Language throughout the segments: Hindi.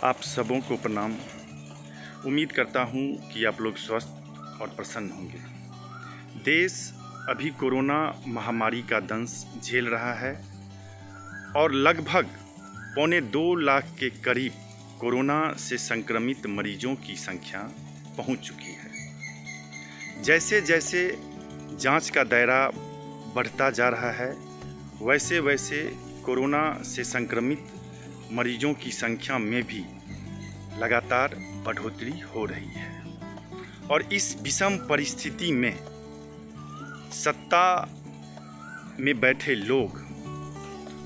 आप सबों को प्रणाम। उम्मीद करता हूँ कि आप लोग स्वस्थ और प्रसन्न होंगे। देश अभी कोरोना महामारी का दंश झेल रहा है और लगभग 2.25 लाख के करीब कोरोना से संक्रमित मरीजों की संख्या पहुँच चुकी है। जैसे जैसे जांच का दायरा बढ़ता जा रहा है, वैसे वैसे कोरोना से संक्रमित मरीजों की संख्या में भी लगातार बढ़ोतरी हो रही है। और इस विषम परिस्थिति में सत्ता में बैठे लोग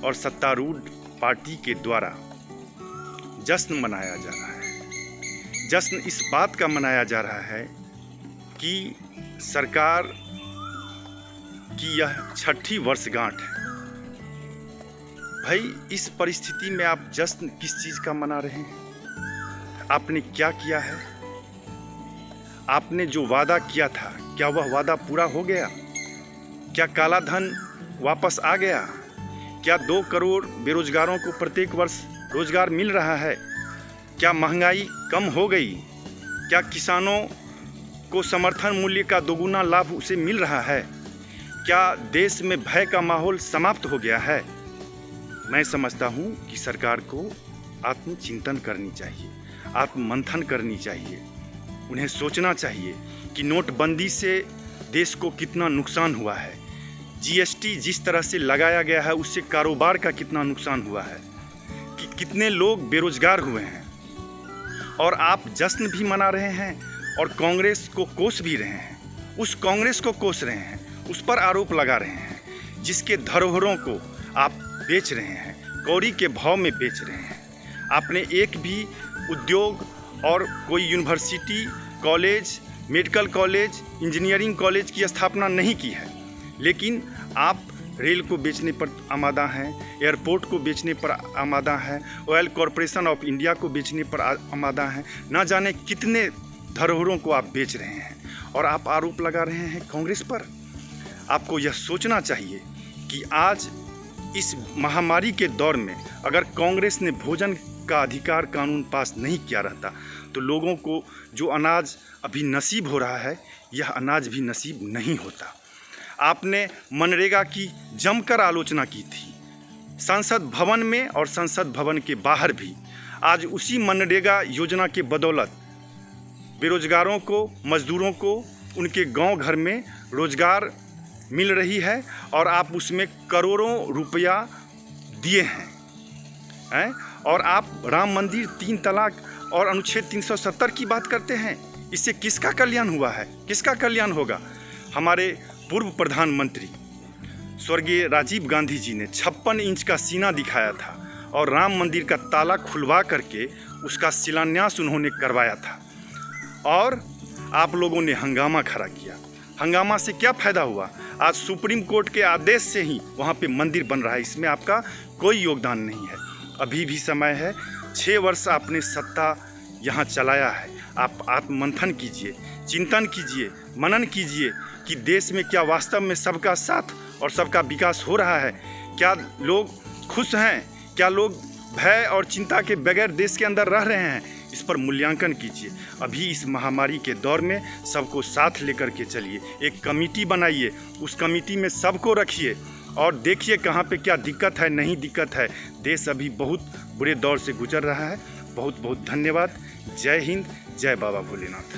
और सत्तारूढ़ पार्टी के द्वारा जश्न मनाया जा रहा है। जश्न इस बात का मनाया जा रहा है कि सरकार की यह 6ठी वर्षगांठ है। भाई, इस परिस्थिति में आप जश्न किस चीज़ का मना रहे हैं? आपने क्या किया है? आपने जो वादा किया था, क्या वह वादा पूरा हो गया? क्या काला धन वापस आ गया? क्या 2 करोड़ बेरोजगारों को प्रत्येक वर्ष रोजगार मिल रहा है? क्या महंगाई कम हो गई? क्या किसानों को समर्थन मूल्य का दोगुना लाभ उसे मिल रहा है? क्या देश में भय का माहौल समाप्त हो गया है? मैं समझता हूँ कि सरकार को आत्मचिंतन करनी चाहिए, आत्ममंथन करनी चाहिए। उन्हें सोचना चाहिए कि नोटबंदी से देश को कितना नुकसान हुआ है, जीएसटी जिस तरह से लगाया गया है उससे कारोबार का कितना नुकसान हुआ है, कि कितने लोग बेरोजगार हुए हैं। और आप जश्न भी मना रहे हैं और कांग्रेस को कोस भी रहे हैं। उस कांग्रेस को कोस रहे हैं, उस पर आरोप लगा रहे हैं जिसके धरोहरों को आप बेच रहे हैं, कौड़ी के भाव में बेच रहे हैं। आपने एक भी उद्योग और कोई university, college, medical college, engineering college की स्थापना नहीं की है, लेकिन आप रेल को बेचने पर आमादा हैं, एयरपोर्ट को बेचने पर आमादा हैं, ऑयल कॉरपोरेशन ऑफ इंडिया को बेचने पर आमादा हैं। ना जाने कितने धरोहरों को आप बेच रहे हैं और आप आरोप लगा रहे हैं कांग्रेस पर। आपको यह सोचना चाहिए कि आज इस महामारी के दौर में अगर कांग्रेस ने भोजन का अधिकार कानून पास नहीं किया रहता तो लोगों को जो अनाज अभी नसीब हो रहा है, यह अनाज भी नसीब नहीं होता। आपने मनरेगा की जमकर आलोचना की थी, संसद भवन में और संसद भवन के बाहर भी। आज उसी मनरेगा योजना के बदौलत बेरोजगारों को, मजदूरों को उनके गांव घर में रोजगार मिल रही है और आप उसमें करोड़ों रुपया दिए हैं। और आप राम मंदिर, 3 तलाक और अनुच्छेद 370 की बात करते हैं। इससे किसका कल्याण हुआ है? किसका कल्याण होगा? हमारे पूर्व प्रधानमंत्री स्वर्गीय राजीव गांधी जी ने 56 इंच का सीना दिखाया था और राम मंदिर का ताला खुलवा करके उसका शिलान्यास उन्होंने करवाया था। और आप लोगों ने हंगामा खड़ा किया। हंगामा से क्या फ़ायदा हुआ? आज सुप्रीम कोर्ट के आदेश से ही वहाँ पे मंदिर बन रहा है, इसमें आपका कोई योगदान नहीं है। अभी भी समय है। 6 वर्ष आपने सत्ता यहाँ चलाया है। आप आत्ममंथन कीजिए, चिंतन कीजिए, मनन कीजिए कि देश में क्या वास्तव में सबका साथ और सबका विकास हो रहा है? क्या लोग खुश हैं? क्या लोग भय और चिंता के बगैर देश के अंदर रह रहे हैं? इस पर मूल्यांकन कीजिए। अभी इस महामारी के दौर में सबको साथ लेकर के चलिए। एक कमेटी बनाइए, उस कमेटी में सबको रखिए और देखिए कहाँ पे क्या दिक्कत है, नहीं दिक्कत है। देश अभी बहुत बुरे दौर से गुजर रहा है। बहुत बहुत धन्यवाद। जय हिंद, जय बाबा भोलेनाथ।